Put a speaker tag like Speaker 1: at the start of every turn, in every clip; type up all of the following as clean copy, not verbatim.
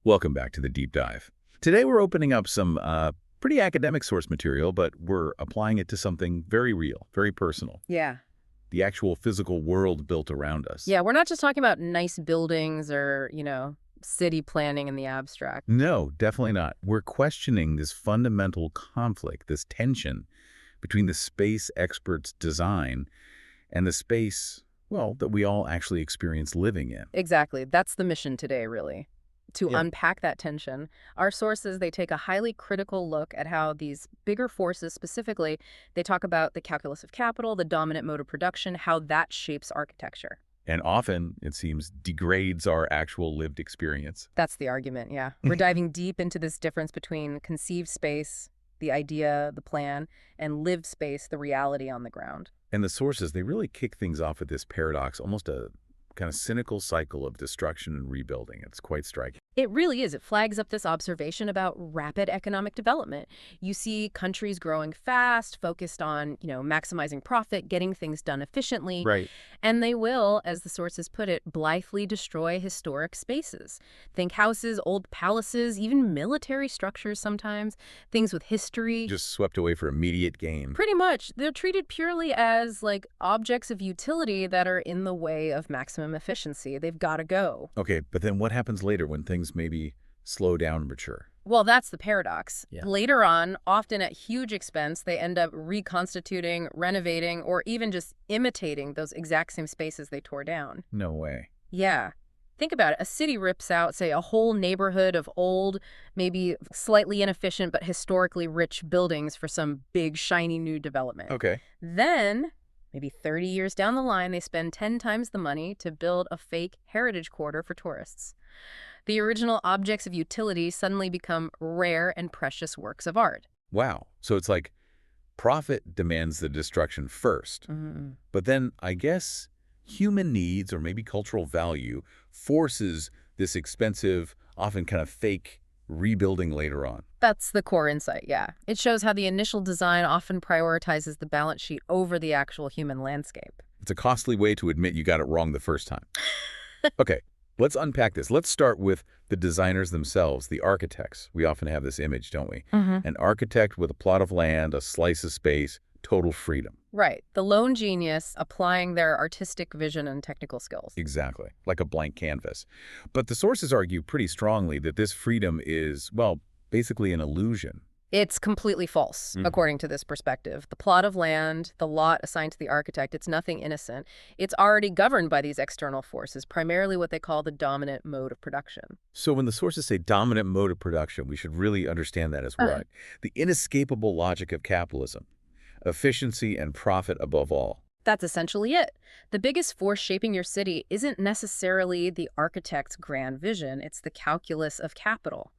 Speaker 1: Welcome back to the deep dive. Today we're opening up some pretty academic source material, but we're applying it to something very real, very personal.
Speaker 2: Yeah.
Speaker 1: The actual physical world built around us.
Speaker 2: Yeah, we're not just talking about nice buildings or, city planning in the abstract.
Speaker 1: No, definitely not. We're questioning this fundamental conflict, this tension between the space experts' design and the space, well, that we all actually experience living in.
Speaker 2: Exactly. That's the mission today, really. To
Speaker 1: Yeah.
Speaker 2: unpack that tension. Our sources, they take a highly critical look at how these bigger forces specifically, they talk about the calculus of capital, the dominant mode of production, how that shapes architecture.
Speaker 1: And often, it seems, degrades our actual lived experience.
Speaker 2: That's the argument, yeah. We're diving deep into this difference between conceived space, the idea, the plan, and lived space, the reality on the ground.
Speaker 1: And the sources, they really kick things off with this paradox, almost a kind of cynical cycle of destruction and rebuilding. It's quite striking.
Speaker 2: It really is. It flags up this observation about rapid economic development. You see countries growing fast, focused on, maximizing profit, getting things done efficiently.
Speaker 1: Right.
Speaker 2: And they will, as the sources put it, blithely destroy historic spaces. Think houses, old palaces, even military structures sometimes, things with history.
Speaker 1: Just swept away for immediate gain.
Speaker 2: Pretty much. They're treated purely as, objects of utility that are in the way of maximum efficiency. They've got to go.
Speaker 1: Okay, but then what happens later when things maybe slow down and mature?
Speaker 2: Well, that's the paradox.
Speaker 1: Yeah.
Speaker 2: Later on, often at huge expense, they end up reconstituting, renovating, or even just imitating those exact same spaces they tore down.
Speaker 1: No way.
Speaker 2: Yeah. Think about it. A city rips out, say, a whole neighborhood of old, maybe slightly inefficient but historically rich buildings for some big, shiny new development.
Speaker 1: Okay.
Speaker 2: Then, maybe 30 years down the line, they spend 10 times the money to build a fake heritage quarter for tourists. The original objects of utility suddenly become rare and precious works of art.
Speaker 1: Wow. So it's like profit demands the destruction first. But then I guess human needs or maybe cultural value forces this expensive, often kind of fake rebuilding later on.
Speaker 2: That's the core insight, yeah. It shows how the initial design often prioritizes the balance sheet over the actual human landscape.
Speaker 1: It's a costly way to admit you got it wrong the first time. Okay, let's unpack this. Let's start with the designers themselves, the architects. We often have this image, don't we? An architect with a plot of land, a slice of space, total freedom.
Speaker 2: Right. The lone genius applying their artistic vision and technical skills.
Speaker 1: Exactly, like a blank canvas. But the sources argue pretty strongly that this freedom is, well, basically an illusion.
Speaker 2: It's completely false, according to this perspective. The plot of land, the lot assigned to the architect, it's nothing innocent. It's already governed by these external forces, primarily what they call the dominant mode of production.
Speaker 1: So when the sources say dominant mode of production, we should really understand that as what? The inescapable logic of capitalism. Efficiency and profit above all.
Speaker 2: That's essentially it. The biggest force shaping your city isn't necessarily the architect's grand vision, it's the calculus of capital.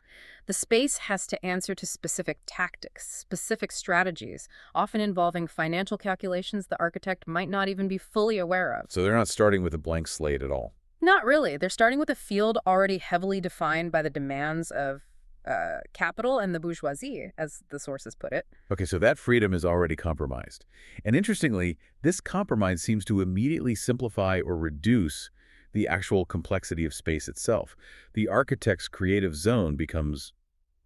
Speaker 2: The space has to answer to specific tactics, specific strategies, often involving financial calculations the architect might not even be fully aware of.
Speaker 1: So they're not starting with a blank slate at all.
Speaker 2: Not really. They're starting with a field already heavily defined by the demands of capital and the bourgeoisie, as the sources put it.
Speaker 1: Okay, so that freedom is already compromised. And interestingly, this compromise seems to immediately simplify or reduce the actual complexity of space itself. The architect's creative zone becomes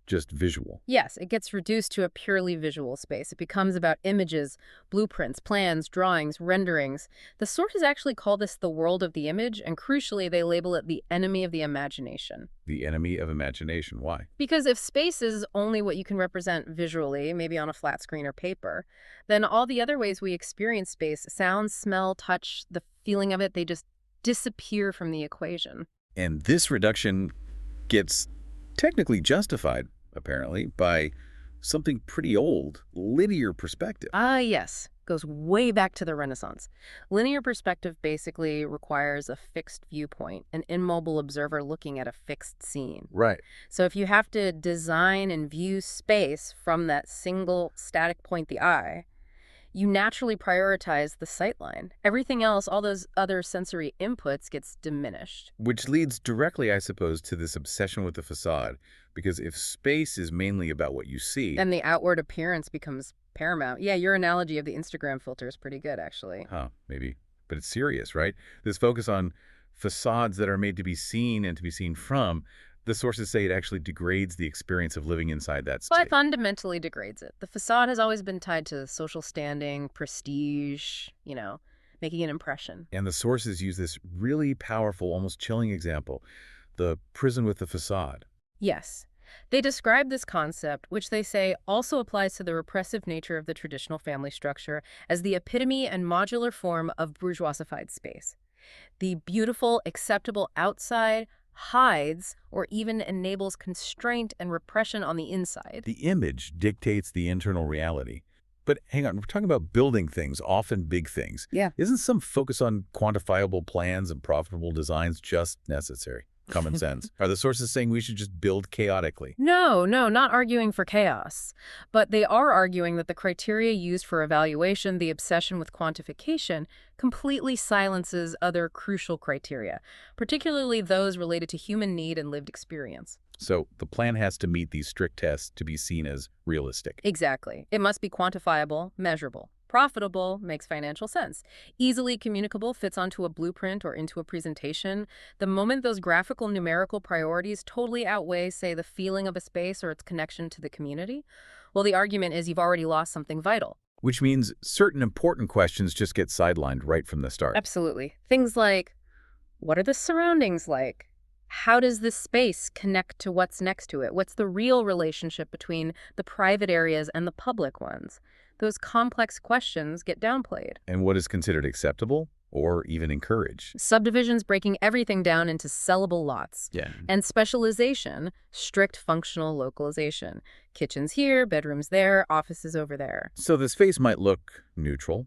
Speaker 1: just visual.
Speaker 2: Yes, it gets reduced to a purely visual space. It becomes about images, blueprints, plans, drawings, renderings. The sources actually call this the world of the image, and crucially, they label it the enemy of the imagination.
Speaker 1: The enemy of imagination. Why?
Speaker 2: Because if space is only what you can represent visually, maybe on a flat screen or paper, then all the other ways we experience space, sound, smell, touch, the feeling of it, they just disappear from the equation.
Speaker 1: And this reduction gets technically justified, apparently, by something pretty old, linear perspective.
Speaker 2: Ah, yes. Goes way back to the Renaissance. Linear perspective basically requires a fixed viewpoint, an immobile observer looking at a fixed scene.
Speaker 1: Right.
Speaker 2: So if you have to design and view space from that single static point, the eye, you naturally prioritize the sightline. Everything else, all those other sensory inputs, gets diminished.
Speaker 1: Which leads directly, I suppose, to this obsession with the facade. Because if space is mainly about what you see...
Speaker 2: And the outward appearance becomes paramount. Yeah, your analogy of the Instagram filter is pretty good, actually.
Speaker 1: Huh, maybe. But it's serious, right? This focus on facades that are made to be seen and to be seen from, The sources say it actually degrades the experience of living inside that
Speaker 2: Well,
Speaker 1: space.
Speaker 2: it fundamentally degrades it. The facade has always been tied to social standing, prestige, making an impression.
Speaker 1: And the sources use this really powerful, almost chilling example, the prison with the facade.
Speaker 2: Yes. They describe this concept, which they say also applies to the repressive nature of the traditional family structure, as the epitome and modular form of bourgeoisified space. The beautiful, acceptable outside hides or even enables constraint and repression on the inside.
Speaker 1: The image dictates the internal reality. But hang on, we're talking about building things, often big things.
Speaker 2: Yeah.
Speaker 1: Isn't some focus on quantifiable plans and profitable designs just necessary? Common sense. Are the sources saying we should just build chaotically?
Speaker 2: No, not arguing for chaos. But they are arguing that the criteria used for evaluation, the obsession with quantification, completely silences other crucial criteria, particularly those related to human need and lived experience.
Speaker 1: So the plan has to meet these strict tests to be seen as realistic.
Speaker 2: Exactly. It must be quantifiable, measurable. Profitable makes financial sense. Easily communicable fits onto a blueprint or into a presentation. The moment those graphical numerical priorities totally outweigh, say, the feeling of a space or its connection to the community, well, the argument is you've already lost something vital.
Speaker 1: Which means certain important questions just get sidelined right from the start.
Speaker 2: Absolutely. Things like, what are the surroundings like? How does this space connect to what's next to it? What's the real relationship between the private areas and the public ones? Those complex questions get downplayed.
Speaker 1: And what is considered acceptable or even encouraged?
Speaker 2: Subdivisions breaking everything down into sellable lots.
Speaker 1: Yeah.
Speaker 2: And specialization, strict functional localization. Kitchens here, bedrooms there, offices over there.
Speaker 1: So the space might look neutral,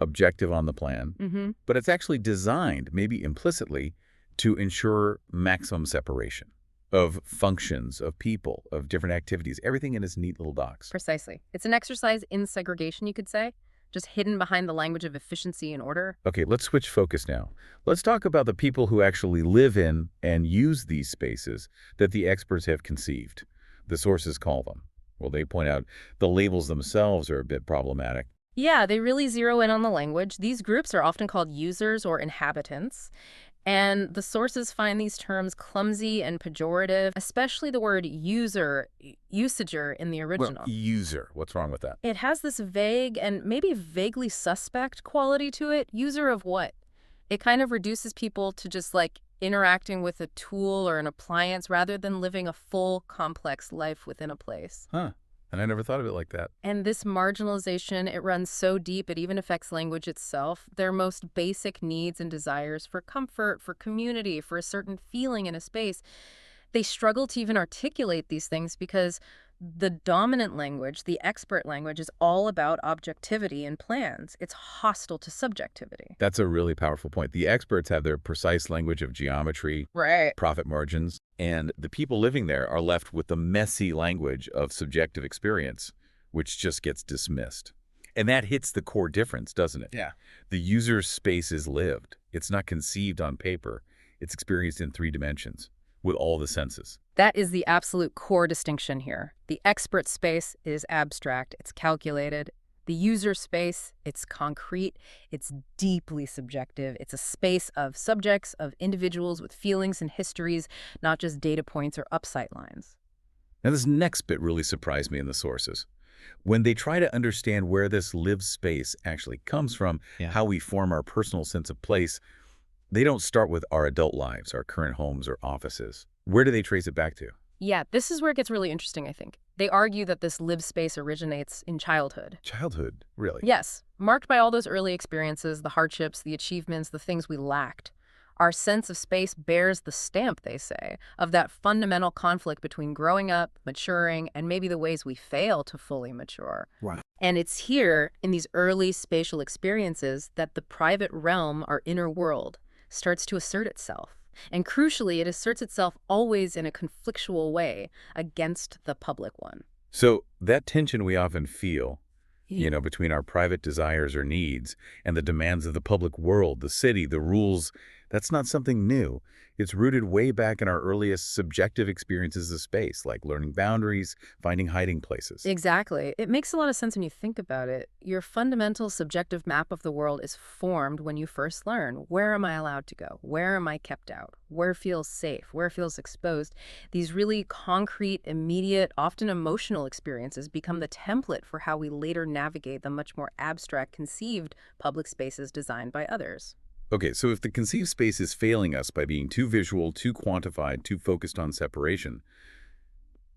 Speaker 1: objective on the plan, but it's actually designed, maybe implicitly, to ensure maximum separation of functions, of people, of different activities, everything in its neat little docs.
Speaker 2: Precisely. It's an exercise in segregation, you could say, just hidden behind the language of efficiency and order.
Speaker 1: Okay, let's switch focus now. Let's talk about the people who actually live in and use these spaces that the experts have conceived. The sources call them. Well, they point out the labels themselves are a bit problematic.
Speaker 2: Yeah, they really zero in on the language. These groups are often called users or inhabitants. And the sources find these terms clumsy and pejorative, especially the word usager in the original.
Speaker 1: Well, user, what's wrong with that?
Speaker 2: It has this vague and maybe vaguely suspect quality to it. User of what? It kind of reduces people to just like interacting with a tool or an appliance rather than living a full, complex life within a place.
Speaker 1: Huh. And I never thought of it like that.
Speaker 2: And this marginalization, it runs so deep, it even affects language itself. Their most basic needs and desires for comfort, for community, for a certain feeling in a space, they struggle to even articulate these things because the dominant language, the expert language, is all about objectivity and plans. It's hostile to subjectivity.
Speaker 1: That's a really powerful point. The experts have their precise language of geometry,
Speaker 2: Right.
Speaker 1: profit margins, and the people living there are left with the messy language of subjective experience, which just gets dismissed. And that hits the core difference, doesn't it?
Speaker 3: Yeah.
Speaker 1: The user's space is lived. It's not conceived on paper. It's experienced in 3 dimensions with all the senses.
Speaker 2: That is the absolute core distinction here. The expert space is abstract, it's calculated. The user space, it's concrete, it's deeply subjective. It's a space of subjects, of individuals with feelings and histories, not just data points or upside lines.
Speaker 1: Now, this next bit really surprised me in the sources. When they try to understand where this lived space actually comes from,
Speaker 3: Yeah.
Speaker 1: how we form our personal sense of place, they don't start with our adult lives, our current homes or offices. Where do they trace it back to?
Speaker 2: Yeah, this is where it gets really interesting, I think. They argue that this lived space originates in childhood.
Speaker 1: Childhood, really?
Speaker 2: Yes, marked by all those early experiences, the hardships, the achievements, the things we lacked. Our sense of space bears the stamp, they say, of that fundamental conflict between growing up, maturing, and maybe the ways we fail to fully mature.
Speaker 3: Wow.
Speaker 2: And it's here, in these early spatial experiences, that the private realm, our inner world, starts to assert itself. And crucially, it asserts itself always in a conflictual way against the public one.
Speaker 1: So that tension we often feel, between our private desires or needs and the demands of the public world, the city, the rules That's not something new. It's rooted way back in our earliest subjective experiences of space, like learning boundaries, finding hiding places.
Speaker 2: Exactly. It makes a lot of sense when you think about it. Your fundamental subjective map of the world is formed when you first learn. Where am I allowed to go? Where am I kept out? Where feels safe? Where feels exposed? These really concrete, immediate, often emotional experiences become the template for how we later navigate the much more abstract, conceived public spaces designed by others.
Speaker 1: Okay, so if the conceived space is failing us by being too visual, too quantified, too focused on separation,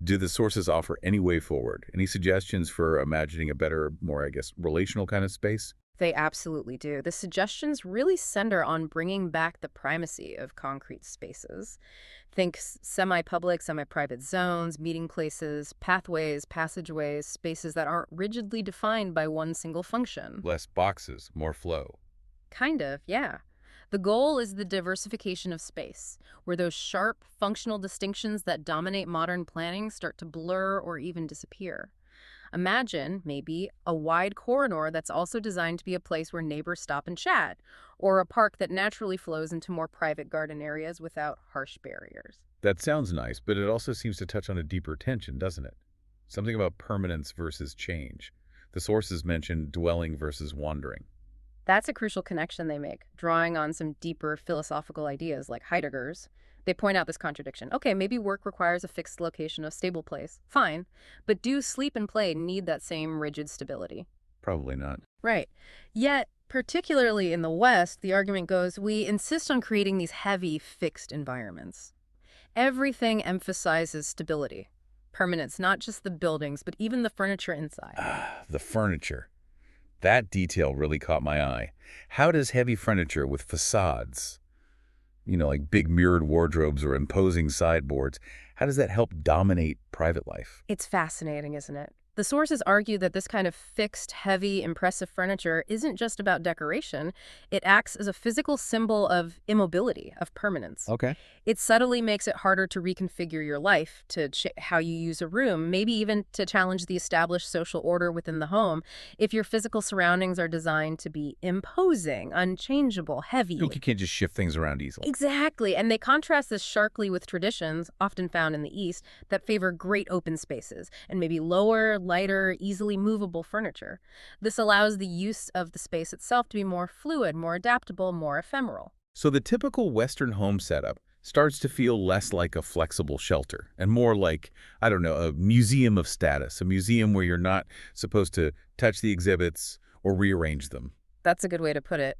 Speaker 1: do the sources offer any way forward? Any suggestions for imagining a better, more, I guess, relational kind of space?
Speaker 2: They absolutely do. The suggestions really center on bringing back the primacy of concrete spaces. Think semi-public, semi-private zones, meeting places, pathways, passageways, spaces that aren't rigidly defined by one single function.
Speaker 1: Less boxes, more flow.
Speaker 2: Kind of, yeah. The goal is the diversification of space, where those sharp, functional distinctions that dominate modern planning start to blur or even disappear. Imagine, maybe, a wide corridor that's also designed to be a place where neighbors stop and chat, or a park that naturally flows into more private garden areas without harsh barriers.
Speaker 1: That sounds nice, but it also seems to touch on a deeper tension, doesn't it? Something about permanence versus change. The sources mention dwelling versus wandering.
Speaker 2: That's a crucial connection they make, drawing on some deeper philosophical ideas like Heidegger's. They point out this contradiction. Okay, maybe work requires a fixed location, a stable place. Fine. But do sleep and play need that same rigid stability?
Speaker 1: Probably not.
Speaker 2: Right. Yet, particularly in the West, the argument goes, we insist on creating these heavy, fixed environments. Everything emphasizes stability, permanence, not just the buildings, but even the furniture inside.
Speaker 1: The furniture. That detail really caught my eye. How does heavy furniture with facades, like big mirrored wardrobes or imposing sideboards, how does that help dominate private life?
Speaker 2: It's fascinating, isn't it? The sources argue that this kind of fixed, heavy, impressive furniture isn't just about decoration. It acts as a physical symbol of immobility, of permanence.
Speaker 1: Okay.
Speaker 2: It subtly makes it harder to reconfigure your life, to how you use a room, maybe even to challenge the established social order within the home, if your physical surroundings are designed to be imposing, unchangeable, heavy.
Speaker 1: You can't just shift things around easily.
Speaker 2: Exactly, and they contrast this sharply with traditions, often found in the East, that favor great open spaces and maybe lower, lighter, easily movable furniture. This allows the use of the space itself to be more fluid, more adaptable, more ephemeral.
Speaker 1: So the typical Western home setup starts to feel less like a flexible shelter and more like, I don't know, a museum of status, a museum where you're not supposed to touch the exhibits or rearrange them.
Speaker 2: That's a good way to put it.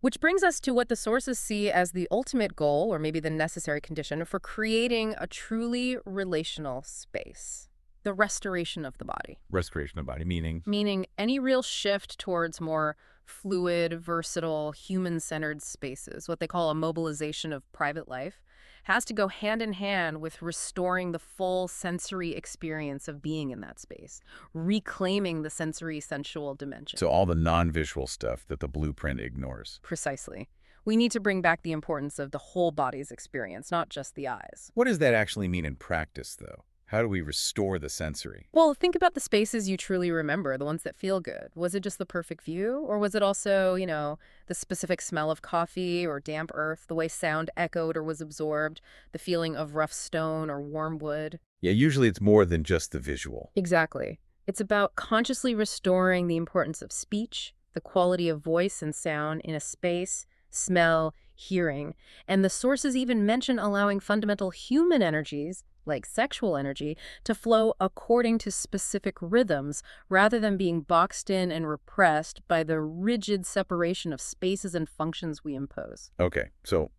Speaker 2: Which brings us to what the sources see as the ultimate goal, or maybe the necessary condition, for creating a truly relational space. The restoration of the body.
Speaker 1: Restoration of body, meaning?
Speaker 2: Meaning any real shift towards more fluid, versatile, human-centered spaces, what they call a mobilization of private life, has to go hand in hand with restoring the full sensory experience of being in that space, reclaiming the sensory sensual dimension.
Speaker 1: So all the non-visual stuff that the blueprint ignores.
Speaker 2: Precisely. We need to bring back the importance of the whole body's experience, not just the eyes.
Speaker 1: What does that actually mean in practice, though? How do we restore the sensory?
Speaker 2: Well, think about the spaces you truly remember, the ones that feel good. Was it just the perfect view? Or was it also, the specific smell of coffee or damp earth, the way sound echoed or was absorbed, the feeling of rough stone or warm wood?
Speaker 1: Yeah, usually it's more than just the visual.
Speaker 2: Exactly. It's about consciously restoring the importance of speech, the quality of voice and sound in a space, smell, hearing. And the sources even mention allowing fundamental human energies, like sexual energy, to flow according to specific rhythms rather than being boxed in and repressed by the rigid separation of spaces and functions we impose.
Speaker 1: Okay, so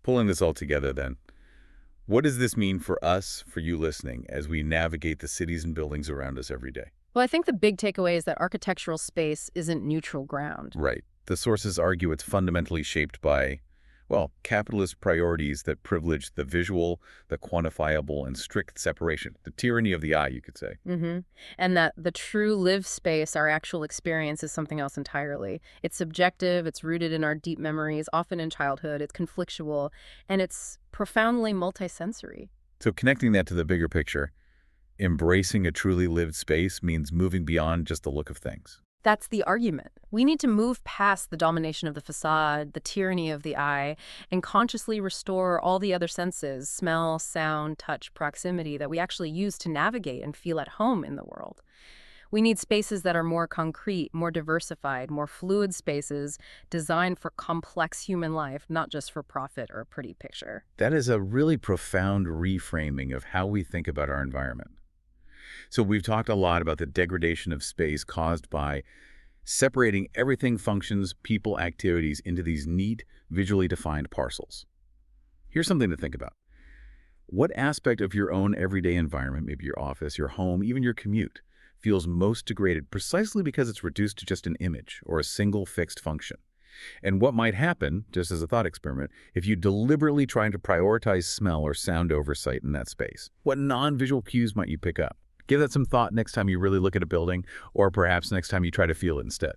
Speaker 1: pulling this all together then, what does this mean for us, for you listening, as we navigate the cities and buildings around us every day?
Speaker 2: Well, I think the big takeaway is that architectural space isn't neutral ground.
Speaker 1: Right. The sources argue it's fundamentally shaped by, capitalist priorities that privilege the visual, the quantifiable, and strict separation, the tyranny of the eye, you could say.
Speaker 2: And that the true lived space, our actual experience, is something else entirely. It's subjective, it's rooted in our deep memories, often in childhood, it's conflictual, and it's profoundly multisensory.
Speaker 1: So connecting that to the bigger picture, embracing a truly lived space means moving beyond just the look of things.
Speaker 2: That's the argument. We need to move past the domination of the facade, the tyranny of the eye, and consciously restore all the other senses, smell, sound, touch, proximity, that we actually use to navigate and feel at home in the world. We need spaces that are more concrete, more diversified, more fluid spaces designed for complex human life, not just for profit or a pretty picture.
Speaker 1: That is a really profound reframing of how we think about our environment. So we've talked a lot about the degradation of space caused by separating everything, functions, people, activities into these neat, visually defined parcels. Here's something to think about. What aspect of your own everyday environment, maybe your office, your home, even your commute, feels most degraded precisely because it's reduced to just an image or a single fixed function? And what might happen, just as a thought experiment, if you deliberately try to prioritize smell or sound oversight in that space? What non-visual cues might you pick up? Give that some thought next time you really look at a building, or perhaps next time you try to feel it instead.